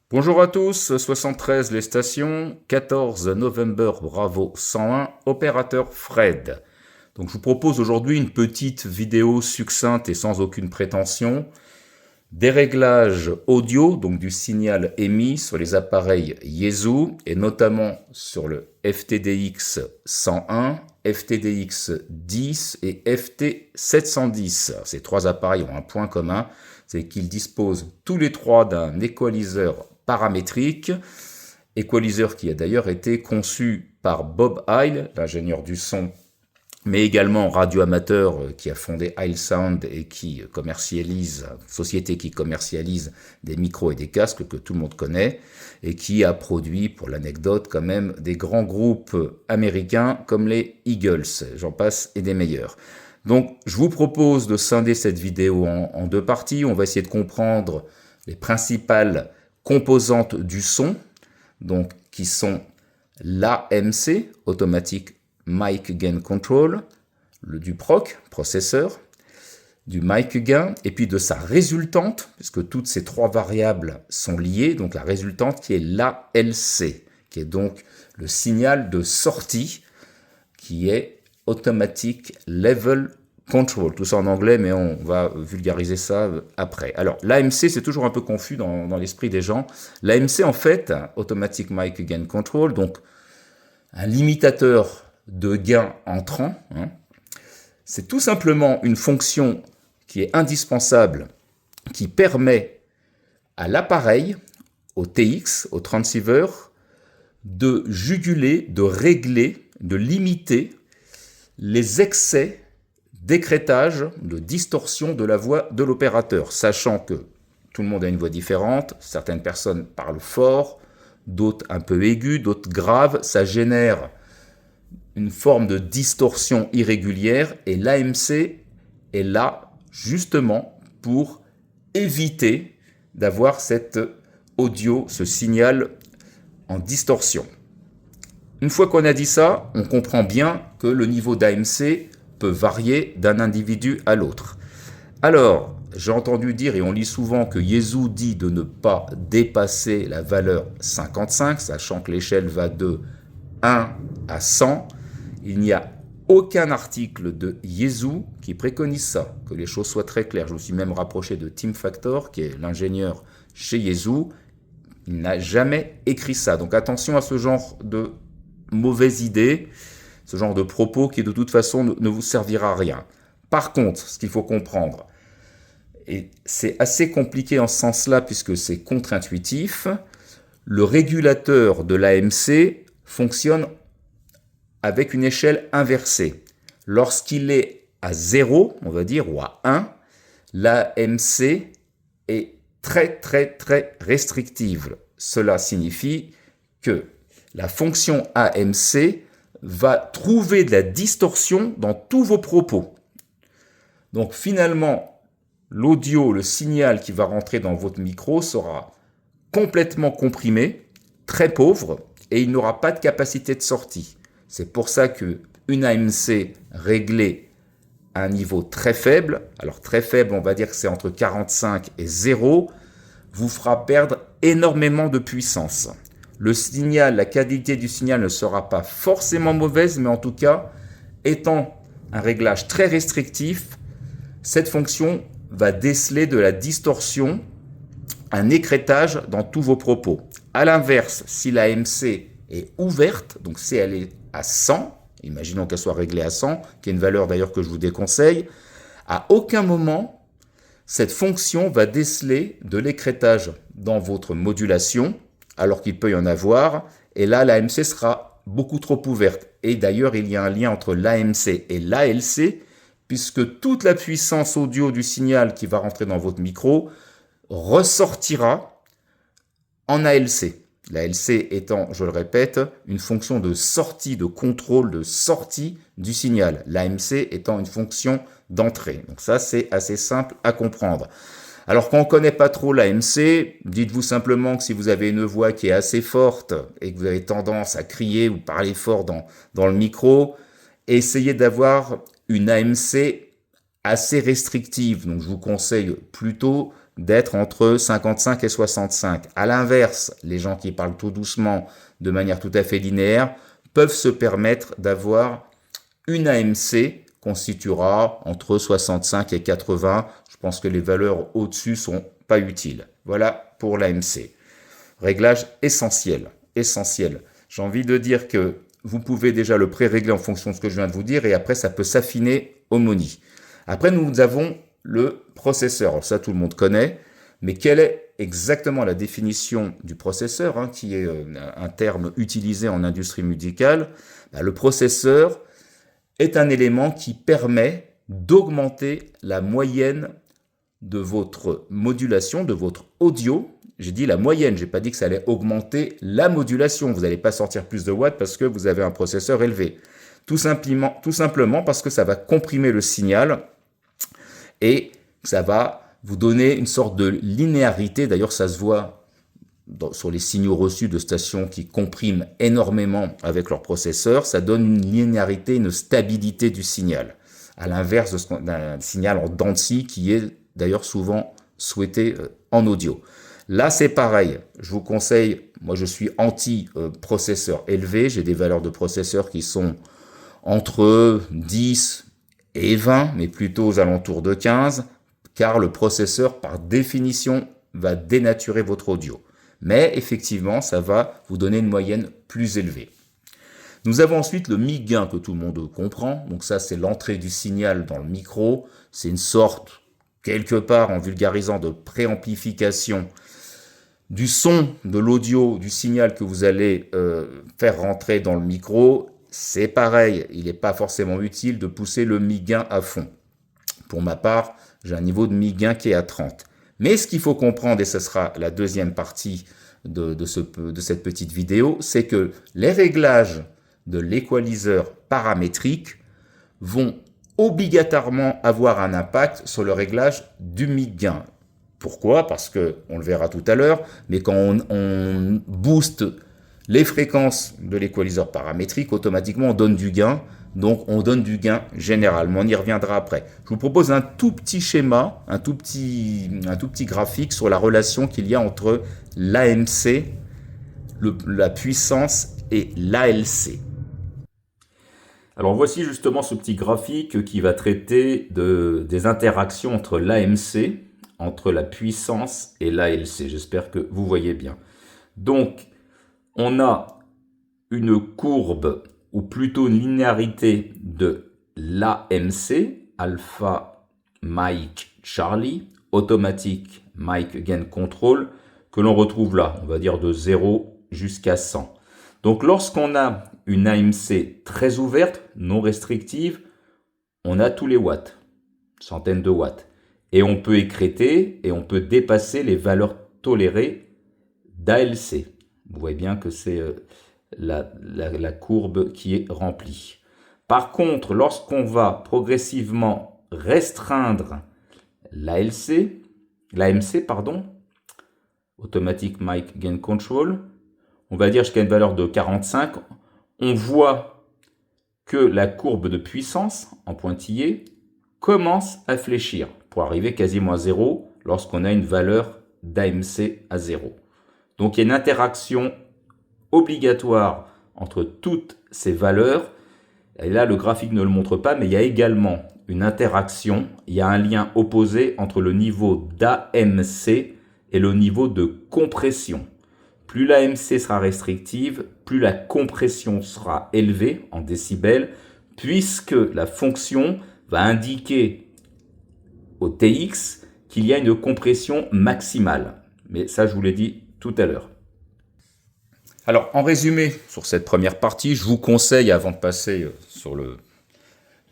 Bonjour à tous, 73 les stations, 14 November Bravo 101, opérateur Fred. Donc je vous propose aujourd'hui une petite vidéo succincte et sans aucune prétention des réglages audio, donc du signal émis sur les appareils Yaesu et notamment sur le FTDX 101, FTDX 10 et FT 710. Ces trois appareils ont un point commun, c'est qu'ils disposent tous les trois d'un équaliseur paramétrique, équaliseur qui a d'ailleurs été conçu par Bob Heil, l'ingénieur du son, mais également radioamateur qui a fondé Heil Sound et qui commercialise, société qui commercialise des micros et des casques que tout le monde connaît, et qui a produit, pour l'anecdote quand même, des grands groupes américains comme les Eagles, j'en passe, et des meilleurs. Donc je vous propose de scinder cette vidéo en deux parties. On va essayer de comprendre les principales composantes du son, donc qui sont l'AMC, Automatic Mic Gain Control, du PROC, processeur, du mic gain, et puis de sa résultante, puisque toutes ces trois variables sont liées, donc la résultante qui est l'ALC, qui est donc le signal de sortie, qui est Automatic Level Control, tout ça en anglais, mais on va vulgariser ça après. Alors, l'AMC, c'est toujours un peu confus dans l'esprit des gens. L'AMC, en fait, Automatic Mic Gain Control, donc un limitateur de gain entrant, c'est tout simplement une fonction qui est indispensable, qui permet à l'appareil, au TX, au transceiver, de juguler, de régler, de limiter les excès d'écrétage, de distorsion de la voix de l'opérateur, sachant que tout le monde a une voix différente, certaines personnes parlent fort, d'autres un peu aigus, d'autres graves, ça génère une forme de distorsion irrégulière, et l'AMC est là justement pour éviter d'avoir cet audio, ce signal en distorsion. Une fois qu'on a dit ça, on comprend bien que le niveau d'AMC peut varier d'un individu à l'autre. Alors, j'ai entendu dire, et on lit souvent, que Yaesu dit de ne pas dépasser la valeur 55, sachant que l'échelle va de 1 à 100. Il n'y a aucun article de Yaesu qui préconise ça, que les choses soient très claires. Je me suis même rapproché de Tim Factor, qui est l'ingénieur chez Yaesu. Il n'a jamais écrit ça. Donc attention à ce genre de mauvaise idée, ce genre de propos qui de toute façon ne vous servira à rien. Par contre, ce qu'il faut comprendre, et c'est assez compliqué en ce sens-là puisque c'est contre-intuitif, le régulateur de l'AMC fonctionne avec une échelle inversée. Lorsqu'il est à 0, on va dire, ou à 1, l'AMC est très restrictive. Cela signifie que la fonction AMC va trouver de la distorsion dans tous vos propos. Donc finalement, l'audio, le signal qui va rentrer dans votre micro sera complètement comprimé, très pauvre, et il n'aura pas de capacité de sortie. C'est pour ça qu'une AMC réglée à un niveau très faible, alors très faible, on va dire que c'est entre 45 et 0, vous fera perdre énormément de puissance. Le signal, la qualité du signal ne sera pas forcément mauvaise, mais en tout cas, étant un réglage très restrictif, cette fonction va déceler de la distorsion, un écrétage dans tous vos propos. A l'inverse, si la MC est ouverte, donc si elle est à 100, imaginons qu'elle soit réglée à 100, qui est une valeur d'ailleurs que je vous déconseille, à aucun moment, cette fonction va déceler de l'écrétage dans votre modulation, alors qu'il peut y en avoir, et là, l'AMC sera beaucoup trop ouverte. Et d'ailleurs, il y a un lien entre l'AMC et l'ALC, puisque toute la puissance audio du signal qui va rentrer dans votre micro ressortira en ALC. L'ALC étant, je le répète, une fonction de sortie, de contrôle de sortie du signal. L'AMC étant une fonction d'entrée. Donc ça, c'est assez simple à comprendre. Alors quand on ne connaît pas trop l'AMC, dites-vous simplement que si vous avez une voix qui est assez forte et que vous avez tendance à crier ou parler fort dans le micro, essayez d'avoir une AMC assez restrictive. Donc je vous conseille plutôt d'être entre 55 et 65. À l'inverse, les gens qui parlent tout doucement, de manière tout à fait linéaire, peuvent se permettre d'avoir une AMC constituera entre 65 et 80. Je pense que les valeurs au-dessus sont pas utiles. Voilà pour l'AMC. Réglage essentiel, essentiel. J'ai envie de dire que vous pouvez déjà le pré-régler en fonction de ce que je viens de vous dire et après ça peut s'affiner au moni. Après nous avons le processeur. Alors ça tout le monde connaît, mais quelle est exactement la définition du processeur, qui est un terme utilisé en industrie musicale? Le processeur est un élément qui permet d'augmenter la moyenne de votre modulation, de votre audio. J'ai dit la moyenne, j'ai pas dit que ça allait augmenter la modulation. Vous n'allez pas sortir plus de watts parce que vous avez un processeur élevé. Tout simplement parce que ça va comprimer le signal et ça va vous donner une sorte de linéarité. D'ailleurs, ça se voit sur les signaux reçus de stations qui compriment énormément avec leur processeur. Ça donne une linéarité, une stabilité du signal. À l'inverse d'un signal en dents de scie qui est d'ailleurs souvent souhaité en audio. Là, c'est pareil. Je vous conseille, moi je suis anti-processeur élevé. J'ai des valeurs de processeur qui sont entre 10 et 20, mais plutôt aux alentours de 15, car le processeur, par définition, va dénaturer votre audio. Mais effectivement, ça va vous donner une moyenne plus élevée. Nous avons ensuite le mi-gain que tout le monde comprend. Donc ça, c'est l'entrée du signal dans le micro. C'est une sorte, quelque part, en vulgarisant, de préamplification du son, de l'audio, du signal que vous allez faire rentrer dans le micro. C'est pareil, il n'est pas forcément utile de pousser le mi-gain à fond. Pour ma part, j'ai un niveau de mi-gain qui est à 30. Mais ce qu'il faut comprendre, et ce sera la deuxième partie de cette petite vidéo, c'est que les réglages de l'équaliseur paramétrique vont obligatoirement avoir un impact sur le réglage du mi-gain. Pourquoi? Parce que, on le verra tout à l'heure, mais quand on booste les fréquences de l'équaliseur paramétrique, automatiquement on donne du gain. Donc on donne du gain généralement, on y reviendra après. Je vous propose un tout petit schéma, un tout petit graphique sur la relation qu'il y a entre l'AMC, la puissance et l'ALC. Alors voici justement ce petit graphique qui va traiter des interactions entre l'AMC, entre la puissance et l'ALC. J'espère que vous voyez bien. Donc on a une courbe ou plutôt une linéarité de l'AMC, Alpha Mike Charlie, automatique Mike Gain Control, que l'on retrouve là, on va dire de 0 jusqu'à 100. Donc lorsqu'on a une AMC très ouverte, non restrictive, on a tous les watts, centaines de watts. Et on peut écréter et on peut dépasser les valeurs tolérées d'ALC. Vous voyez bien que c'est la courbe qui est remplie. Par contre, lorsqu'on va progressivement restreindre l'AMC, Automatic Mic Gain Control, on va dire jusqu'à une valeur de 45, on voit que la courbe de puissance en pointillé commence à fléchir pour arriver quasiment à 0 lorsqu'on a une valeur d'AMC à 0. Donc il y a une interaction obligatoire entre toutes ces valeurs. Et là, le graphique ne le montre pas, mais il y a également une interaction, il y a un lien opposé entre le niveau d'AMC et le niveau de compression. Plus l'AMC sera restrictive, plus la compression sera élevée en décibels, puisque la fonction va indiquer au TX qu'il y a une compression maximale. Mais ça, je vous l'ai dit tout à l'heure. Alors, en résumé, sur cette première partie, je vous conseille, avant de passer sur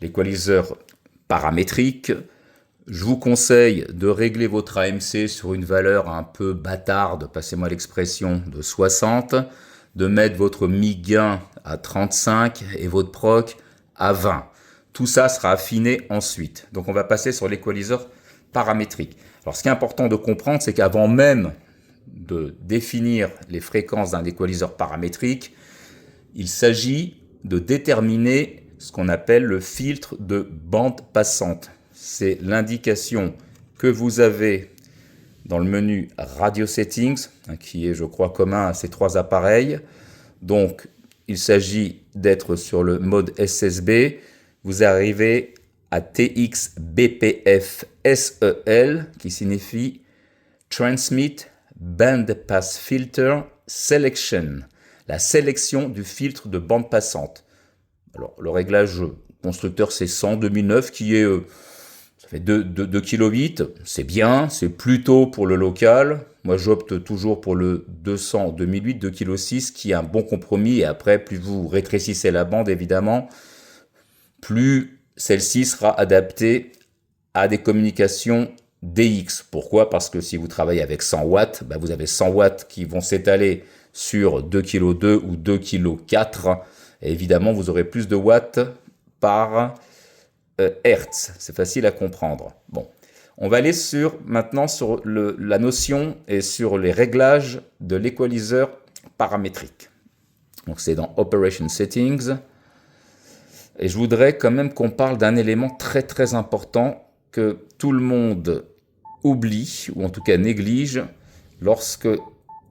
l'équaliseur paramétrique, je vous conseille de régler votre AMC sur une valeur un peu bâtarde, passez-moi l'expression, de 60, de mettre votre mi-gain à 35 et votre proc à 20. Tout ça sera affiné ensuite. Donc, on va passer sur l'équaliseur paramétrique. Alors, ce qui est important de comprendre, c'est qu'avant même de définir les fréquences d'un équaliseur paramétrique, il s'agit de déterminer ce qu'on appelle le filtre de bande passante. C'est l'indication que vous avez dans le menu Radio Settings, qui est, je crois, commun à ces trois appareils. Donc, il s'agit d'être sur le mode SSB. Vous arrivez à TX BPF SEL, qui signifie Transmit Band Pass Filter Selection, la sélection du filtre de bande passante. Alors, le réglage constructeur, c'est 100 2009, qui est, ça fait 2 kW, c'est bien, c'est plutôt pour le local. Moi, j'opte toujours pour le 200 2008, 2,6 kg, qui est un bon compromis. Et après, plus vous rétrécissez la bande, évidemment, plus celle-ci sera adaptée à des communications DX. Pourquoi? Parce que si vous travaillez avec 100 watts, vous avez 100 watts qui vont s'étaler sur 2,2 kg ou 2,4 kg. Et évidemment, vous aurez plus de watts par Hertz. C'est facile à comprendre. Bon, on va aller maintenant sur la notion et sur les réglages de l'équaliseur paramétrique. Donc c'est dans Operation Settings. Et je voudrais quand même qu'on parle d'un élément très très important que tout le monde oublie, ou en tout cas néglige, lorsque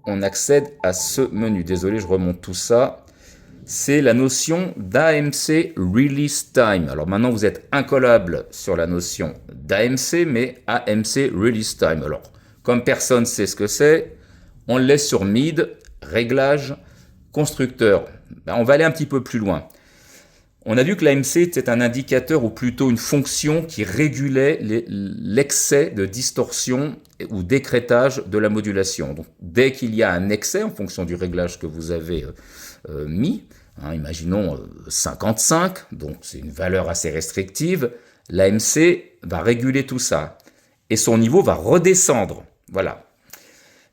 on accède à ce menu. Désolé, je remonte tout ça. C'est la notion d'AMC Release Time. Alors maintenant, vous êtes incollable sur la notion d'AMC, mais AMC Release Time. Alors, comme personne ne sait ce que c'est, on le laisse sur MID, réglage, constructeur. On va aller un petit peu plus loin. On a vu que l'AMC était un indicateur ou plutôt une fonction qui régulait l'excès de distorsion ou d'écrêtage de la modulation. Donc, dès qu'il y a un excès en fonction du réglage que vous avez mis, imaginons 55, donc c'est une valeur assez restrictive, l'AMC va réguler tout ça et son niveau va redescendre. Voilà.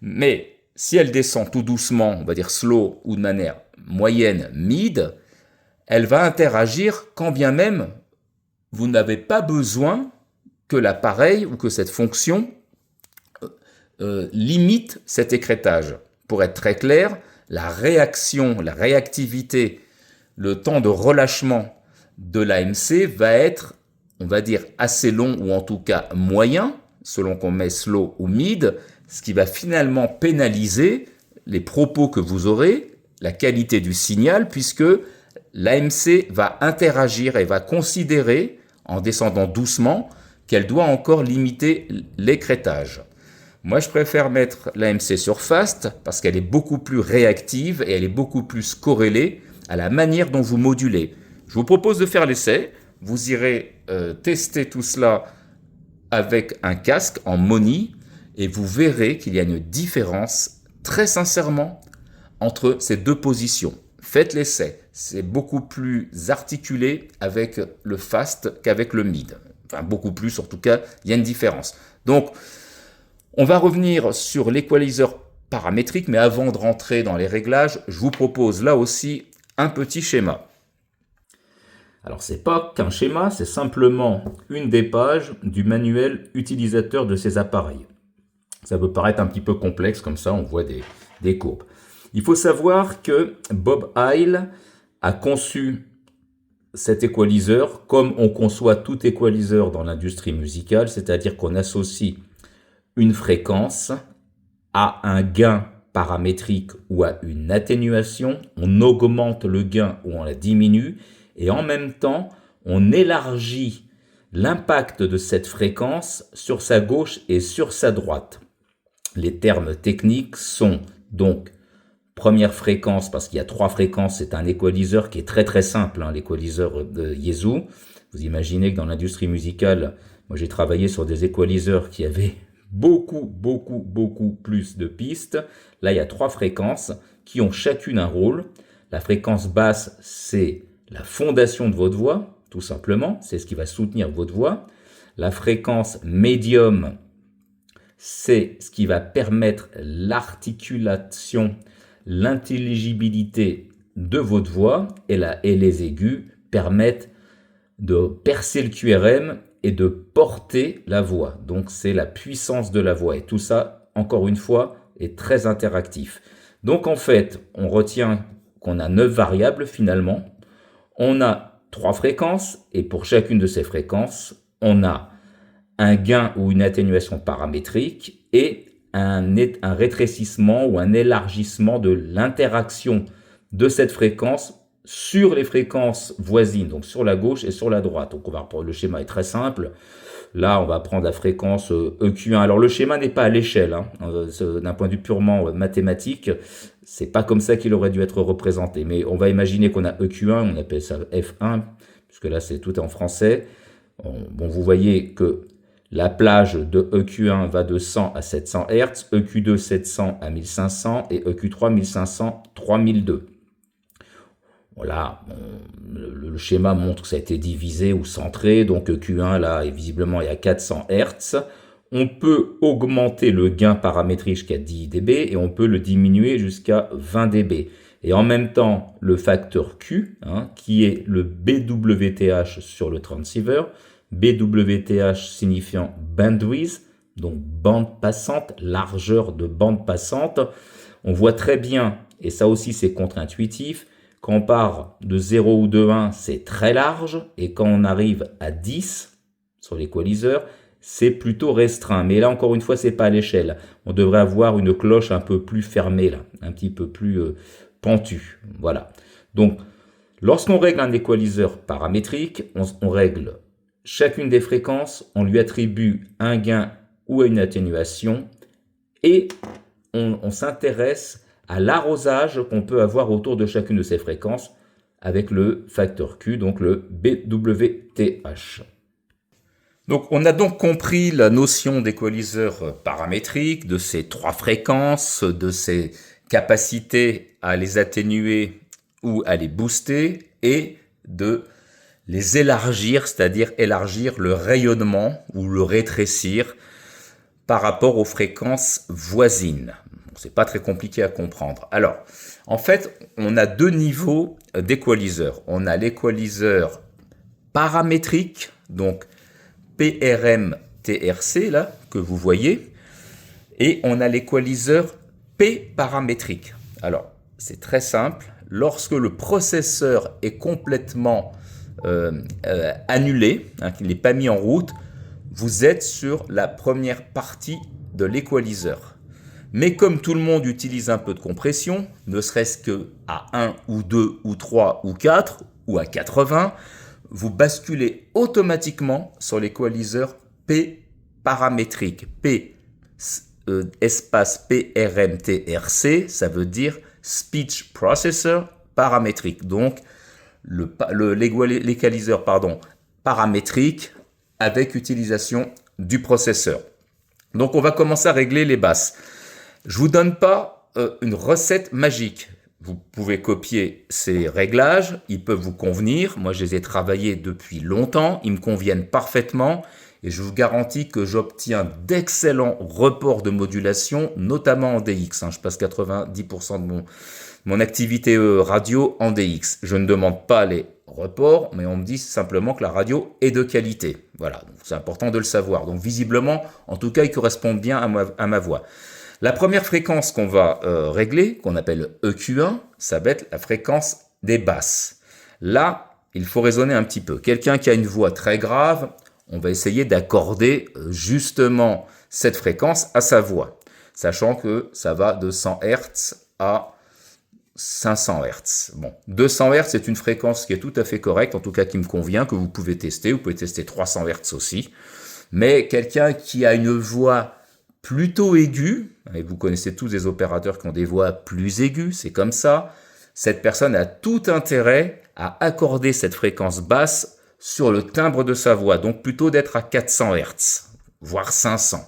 Mais si elle descend tout doucement, on va dire slow ou de manière moyenne, mid, elle va interagir quand bien même vous n'avez pas besoin que l'appareil ou que cette fonction limite cet écrêtage. Pour être très clair, la réaction, la réactivité, le temps de relâchement de l'AMC va être, on va dire, assez long ou en tout cas moyen, selon qu'on met slow ou mid, ce qui va finalement pénaliser les propos que vous aurez, la qualité du signal, puisque l'AMC va interagir et va considérer, en descendant doucement, qu'elle doit encore limiter l'écrêtage. Moi, je préfère mettre l'AMC sur Fast parce qu'elle est beaucoup plus réactive et elle est beaucoup plus corrélée à la manière dont vous modulez. Je vous propose de faire l'essai. Vous irez tester tout cela avec un casque en Moni et vous verrez qu'il y a une différence, très sincèrement, entre ces deux positions. Faites l'essai. C'est beaucoup plus articulé avec le fast qu'avec le mid. Enfin, beaucoup plus, en tout cas, il y a une différence. Donc, on va revenir sur l'équaliseur paramétrique, mais avant de rentrer dans les réglages, je vous propose là aussi un petit schéma. Alors, c'est pas qu'un schéma, c'est simplement une des pages du manuel utilisateur de ces appareils. Ça peut paraître un petit peu complexe, comme ça, on voit des courbes. Il faut savoir que Bob Heil a conçu cet équaliseur comme on conçoit tout équaliseur dans l'industrie musicale, c'est-à-dire qu'on associe une fréquence à un gain paramétrique ou à une atténuation, on augmente le gain ou on la diminue, et en même temps, on élargit l'impact de cette fréquence sur sa gauche et sur sa droite. Les termes techniques sont donc première fréquence, parce qu'il y a 3 fréquences, c'est un équaliseur qui est très très simple, l'équaliseur de Yaesu. Vous imaginez que dans l'industrie musicale, moi j'ai travaillé sur des équaliseurs qui avaient beaucoup plus de pistes. Là, il y a 3 fréquences qui ont chacune un rôle. La fréquence basse, c'est la fondation de votre voix, tout simplement. C'est ce qui va soutenir votre voix. La fréquence médium, c'est ce qui va permettre l'articulation, l'intelligibilité de votre voix, et les aigus permettent de percer le QRM et de porter la voix. Donc c'est la puissance de la voix. Et tout ça, encore une fois, est très interactif. Donc en fait, on retient qu'on a 9 variables finalement. On a 3 fréquences, et pour chacune de ces fréquences, on a un gain ou une atténuation paramétrique et un rétrécissement ou un élargissement de l'interaction de cette fréquence sur les fréquences voisines, donc sur la gauche et sur la droite. Donc le schéma est très simple. Là, on va prendre la fréquence EQ1. Alors le schéma n'est pas à l'échelle, hein. D'un point de vue purement mathématique, c'est pas comme ça qu'il aurait dû être représenté. Mais on va imaginer qu'on a EQ1, on appelle ça F1, puisque là tout est en français. Bon, vous voyez que la plage de EQ1 va de 100 à 700 Hz, EQ2 700 à 1500 et EQ3 1500 3002. Voilà, le schéma montre que ça a été divisé ou centré, donc EQ1 là visiblement est à 400 Hz. On peut augmenter le gain paramétrique jusqu'à 10 dB et on peut le diminuer jusqu'à 20 dB. Et en même temps, le facteur Q, qui est le BWTH sur le transceiver, BWTH signifiant bandwidth, donc bande passante, largeur de bande passante. On voit très bien, et ça aussi c'est contre-intuitif, quand on part de 0 ou de 1, c'est très large, et quand on arrive à 10 sur l'équaliseur, c'est plutôt restreint. Mais là, encore une fois, c'est pas à l'échelle. On devrait avoir une cloche un peu plus fermée, là, un petit peu plus pentue. Voilà. Donc, lorsqu'on règle un équaliseur paramétrique, on règle chacune des fréquences, on lui attribue un gain ou une atténuation, et on s'intéresse à l'arrosage qu'on peut avoir autour de chacune de ces fréquences avec le facteur Q, donc le BWTH. Donc on a donc compris la notion d'équaliseur paramétrique, de ces trois fréquences, de ces capacités à les atténuer ou à les booster, et de les élargir, c'est-à-dire élargir le rayonnement ou le rétrécir par rapport aux fréquences voisines. C'est pas très compliqué à comprendre. Alors, en fait, on a deux niveaux d'équaliseur. On a l'équaliseur paramétrique, donc PRM-TRC, là, que vous voyez, et on a l'équaliseur P-paramétrique. Alors, c'est très simple. Lorsque le processeur est complètement annulé, qu'il n'est pas mis en route, vous êtes sur la première partie de l'équaliseur. Mais comme tout le monde utilise un peu de compression, ne serait-ce que à 1 ou 2 ou 3 ou 4 ou à 80, vous basculez automatiquement sur l'équaliseur P paramétrique. P espace PRMTRC, ça veut dire Speech Processor paramétrique. Donc l'équaliseur paramétrique avec utilisation du processeur. Donc on va commencer à régler les basses. Je vous donne pas une recette magique. Vous pouvez copier ces réglages, ils peuvent vous convenir. Moi, je les ai travaillés depuis longtemps, ils me conviennent parfaitement et je vous garantis que j'obtiens d'excellents reports de modulation, notamment en DX. Je passe 90% de mon activité radio en DX. Je ne demande pas les reports, mais on me dit simplement que la radio est de qualité. Voilà, c'est important de le savoir. Donc visiblement, en tout cas, ils correspondent bien à ma voix. La première fréquence qu'on va régler, qu'on appelle EQ1, ça va être la fréquence des basses. Là, il faut raisonner un petit peu. Quelqu'un qui a une voix très grave, on va essayer d'accorder justement cette fréquence à sa voix, sachant que ça va de 100 Hz à 500 Hz. Bon, 200 Hz, c'est une fréquence qui est tout à fait correcte, en tout cas qui me convient, que vous pouvez tester. Vous pouvez tester 300 Hz aussi. Mais quelqu'un qui a une voix plutôt aiguë, et vous connaissez tous des opérateurs qui ont des voix plus aiguës, c'est comme ça, cette personne a tout intérêt à accorder cette fréquence basse sur le timbre de sa voix, donc plutôt d'être à 400 Hz, voire 500.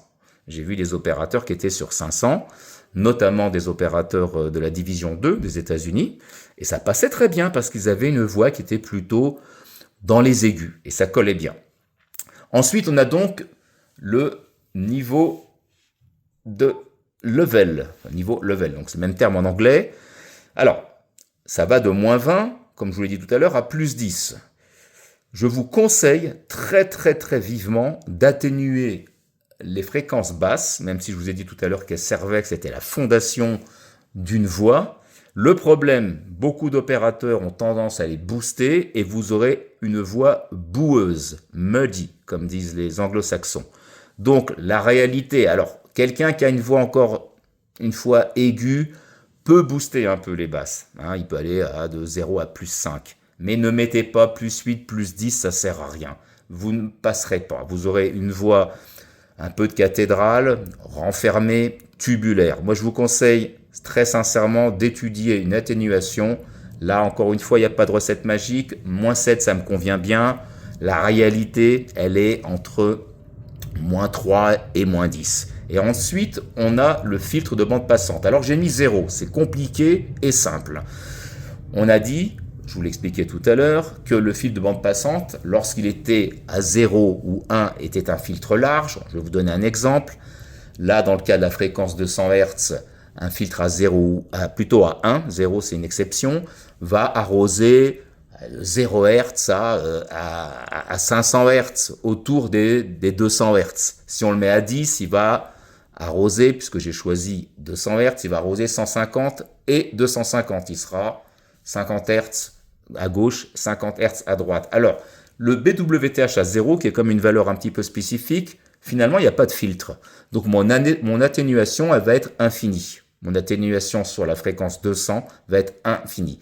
J'ai vu des opérateurs qui étaient sur 500, notamment des opérateurs de la division 2 des États-Unis, et ça passait très bien parce qu'ils avaient une voix qui était plutôt dans les aigus, et ça collait bien. Ensuite, on a donc le niveau de level, donc c'est le même terme en anglais. Alors, ça va de moins 20, comme je vous l'ai dit tout à l'heure, à plus 10. Je vous conseille très vivement d'atténuer les fréquences basses, même si je vous ai dit tout à l'heure qu'elles servaient, que c'était la fondation d'une voix. Le problème, beaucoup d'opérateurs ont tendance à les booster et vous aurez une voix boueuse, muddy, comme disent les anglo-saxons. Donc la réalité, alors Quelqu'un qui a une voix encore une fois aiguë peut booster un peu les basses. Hein, il peut aller de 0 à plus 5. Mais ne mettez pas plus 8, plus 10, ça sert à rien. Vous ne passerez pas. Vous aurez une voix un peu de cathédrale, renfermée, tubulaire. Moi, je vous conseille très sincèrement d'étudier une atténuation. Là, encore une fois, il n'y a pas de recette magique. Moins 7, ça me convient bien. La réalité, elle est entre moins 3 et moins 10. Et ensuite, on a le filtre de bande passante. Alors, j'ai mis 0. C'est compliqué et simple. On a dit, je vous l'expliquais tout à l'heure, que le filtre de bande passante, lorsqu'il était à 0 ou 1, était un filtre large. Je vais vous donner un exemple. Là, dans le cas de la fréquence de 100 Hz, un filtre à 0, plutôt à 1, 0 c'est une exception, va arroser 0 Hz à 500 Hz, autour des 200 Hz. Si on le met à 10, il va arroser, puisque j'ai choisi 200 Hz, il va arroser 150 et 250. Il sera 50 Hz à gauche, 50 Hz à droite. Alors, le BWTH à 0, qui est comme une valeur un petit peu spécifique, finalement, il n'y a pas de filtre. Donc, mon atténuation, elle va être infinie. Mon atténuation sur la fréquence 200 va être infinie.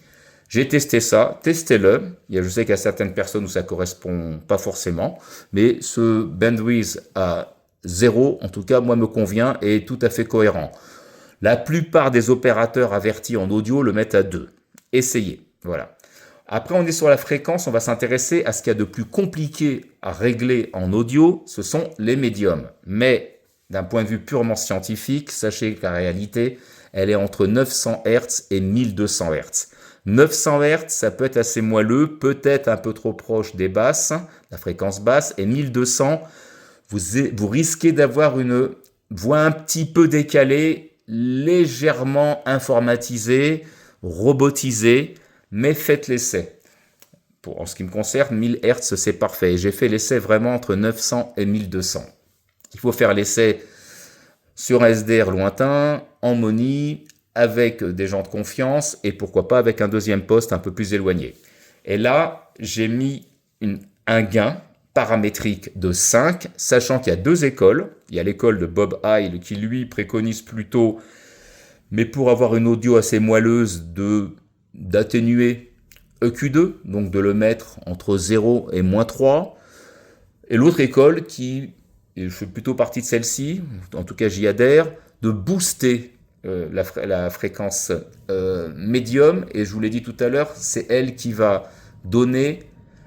J'ai testé ça, testez-le. Je sais qu'il y a certaines personnes où ça ne correspond pas forcément, mais ce bandwidth à 0, en tout cas, moi, me convient et est tout à fait cohérent. La plupart des opérateurs avertis en audio le mettent à 2. Essayez, voilà. Après, on est sur la fréquence, on va s'intéresser à ce qu'il y a de plus compliqué à régler en audio, ce sont les médiums. Mais d'un point de vue purement scientifique, sachez que la réalité, elle est entre 900 Hz et 1200 Hz. 900 Hz, ça peut être assez moelleux, peut-être un peu trop proche des basses, la fréquence basse, et 1200, vous risquez d'avoir une voix un petit peu décalée, légèrement informatisée, robotisée, mais faites l'essai. En ce qui me concerne, 1000 Hz, c'est parfait. J'ai fait l'essai vraiment entre 900 et 1200. Il faut faire l'essai sur un SDR lointain, en Moni, avec des gens de confiance et pourquoi pas avec un deuxième poste un peu plus éloigné. Et là, j'ai mis un gain paramétrique de 5, sachant qu'il y a deux écoles. Il y a l'école de Bob Heil qui, lui, préconise plutôt, mais pour avoir une audio assez moelleuse, d'atténuer EQ2, donc de le mettre entre 0 et moins 3. Et l'autre école, et je fais plutôt partie de celle-ci, en tout cas j'y adhère, de booster la fréquence médium, et je vous l'ai dit tout à l'heure, c'est elle qui va donner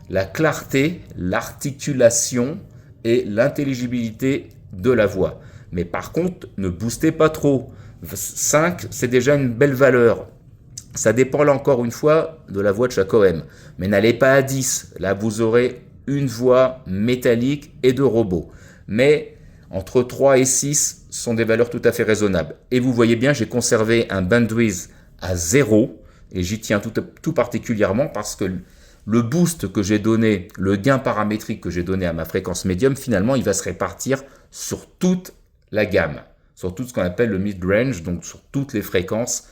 la clarté, l'articulation et l'intelligibilité de la voix. Mais par contre, ne boostez pas trop. 5, c'est déjà une belle valeur. Ça dépend là encore une fois de la voix de chaque OM. Mais n'allez pas à 10. Là, vous aurez une voix métallique et de robot. Mais entre 3 et 6 sont des valeurs tout à fait raisonnables. Et vous voyez bien, j'ai conservé un bandwidth à 0. Et j'y tiens tout particulièrement parce que le boost que j'ai donné, le gain paramétrique que j'ai donné à ma fréquence médium, finalement, il va se répartir sur toute la gamme. Sur tout ce qu'on appelle le mid-range, donc sur toutes les fréquences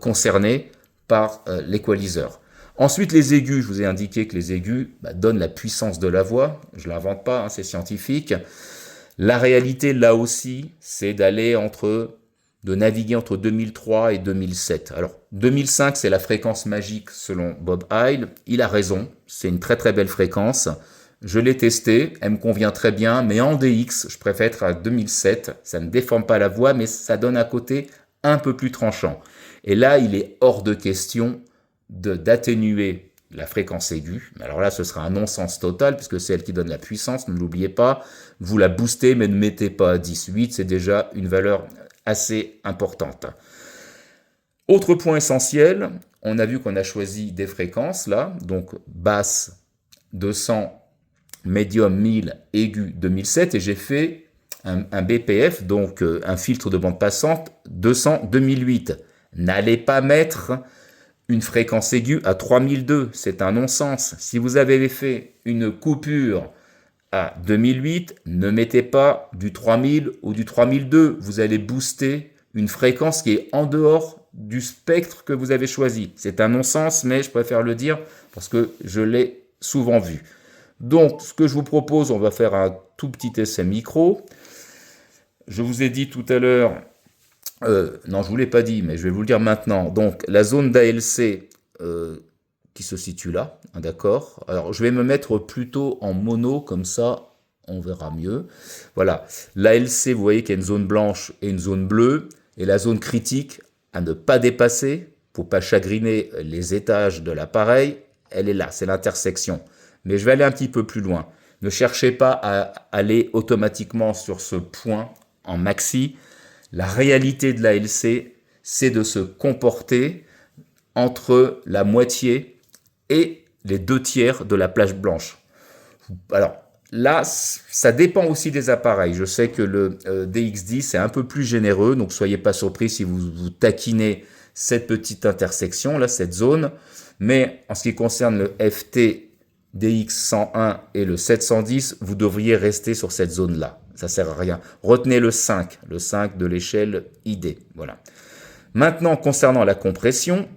concernées par l'équaliseur. Ensuite, les aigus, je vous ai indiqué que les aigus donnent la puissance de la voix. Je ne l'invente pas, hein, c'est scientifique. La réalité, là aussi, c'est de naviguer entre 2003 et 2007. Alors, 2005, c'est la fréquence magique selon Bob Heil. Il a raison, c'est une très très belle fréquence. Je l'ai testée, elle me convient très bien, mais en DX, je préfère être à 2007. Ça ne déforme pas la voix, mais ça donne un côté un peu plus tranchant. Et là, il est hors de question d'atténuer la fréquence aiguë. Alors là, ce sera un non-sens total, puisque c'est elle qui donne la puissance, ne l'oubliez pas. Vous la boostez, mais ne mettez pas à 10. 8, c'est déjà une valeur assez importante. Autre point essentiel, on a vu qu'on a choisi des fréquences, là, donc basse 200, médium 1000, aigu 2007, et j'ai fait un BPF, donc un filtre de bande passante 200-2008. N'allez pas mettre une fréquence aiguë à 3002, c'est un non-sens. Si vous avez fait une coupure à 2008, ne mettez pas du 3000 ou du 3002. Vous allez booster une fréquence qui est en dehors du spectre que vous avez choisi. C'est un non-sens, mais je préfère le dire parce que je l'ai souvent vu. Donc, ce que je vous propose, on va faire un tout petit essai micro. je vous ai dit tout à l'heure, non, je ne vous l'ai pas dit, mais je vais vous le dire maintenant. Donc, la zone d'ALC qui se situe là, hein, d'accord. Alors, je vais me mettre plutôt en mono, comme ça, on verra mieux. Voilà, l'ALC, vous voyez qu'il y a une zone blanche et une zone bleue, et la zone critique à ne pas dépasser, pour ne pas chagriner les étages de l'appareil, elle est là, c'est l'intersection. Mais je vais aller un petit peu plus loin. Ne cherchez pas à aller automatiquement sur ce point en maxi. La réalité de l'ALC, c'est de se comporter entre la moitié et les 2/3 de la plage blanche. Alors là, ça dépend aussi des appareils. Je sais que le DX10 est un peu plus généreux, donc soyez pas surpris si vous taquinez cette petite intersection, là, cette zone. Mais en ce qui concerne le FT DX101 et le 710, vous devriez rester sur cette zone-là. Ça ne sert à rien. Retenez le 5 de l'échelle ID. Voilà. Maintenant, concernant la compression,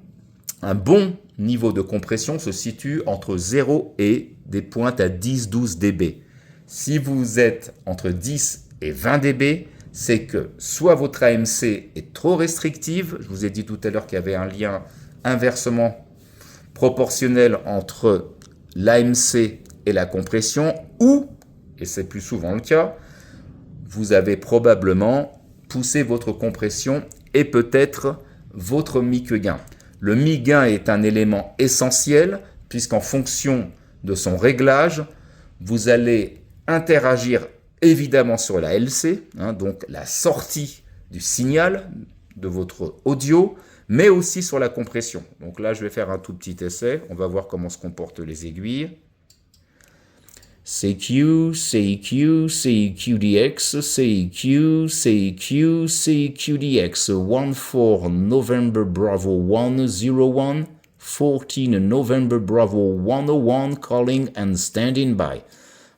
un bon niveau de compression se situe entre 0 et des pointes à 10-12 dB. Si vous êtes entre 10 et 20 dB, c'est que soit votre AMC est trop restrictive, je vous ai dit tout à l'heure qu'il y avait un lien inversement proportionnel entre l'AMC et la compression, ou, et c'est plus souvent le cas, vous avez probablement poussé votre compression et peut-être votre mic gain. Le mic gain est un élément essentiel puisqu'en fonction de son réglage, vous allez interagir évidemment sur la LC, hein, donc la sortie du signal de votre audio, mais aussi sur la compression. Donc là, je vais faire un tout petit essai. On va voir comment se comportent les aiguilles. CQ, CQ, CQDX, CQ, CQ, CQDX, 14 November Bravo 101, 14 November Bravo 101, calling and standing by.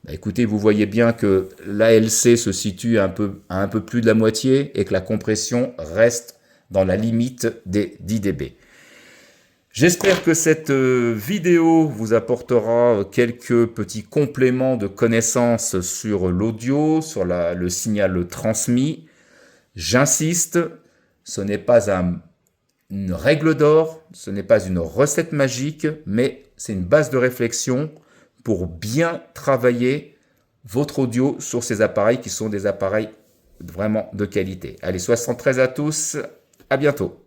Bah écoutez, vous voyez bien que l'ALC se situe à un peu plus de la moitié et que la compression reste dans la limite des 10 dB. J'espère que cette vidéo vous apportera quelques petits compléments de connaissances sur l'audio, sur le signal transmis. J'insiste, ce n'est pas une règle d'or, ce n'est pas une recette magique, mais c'est une base de réflexion pour bien travailler votre audio sur ces appareils qui sont des appareils vraiment de qualité. Allez, 73 à tous, à bientôt.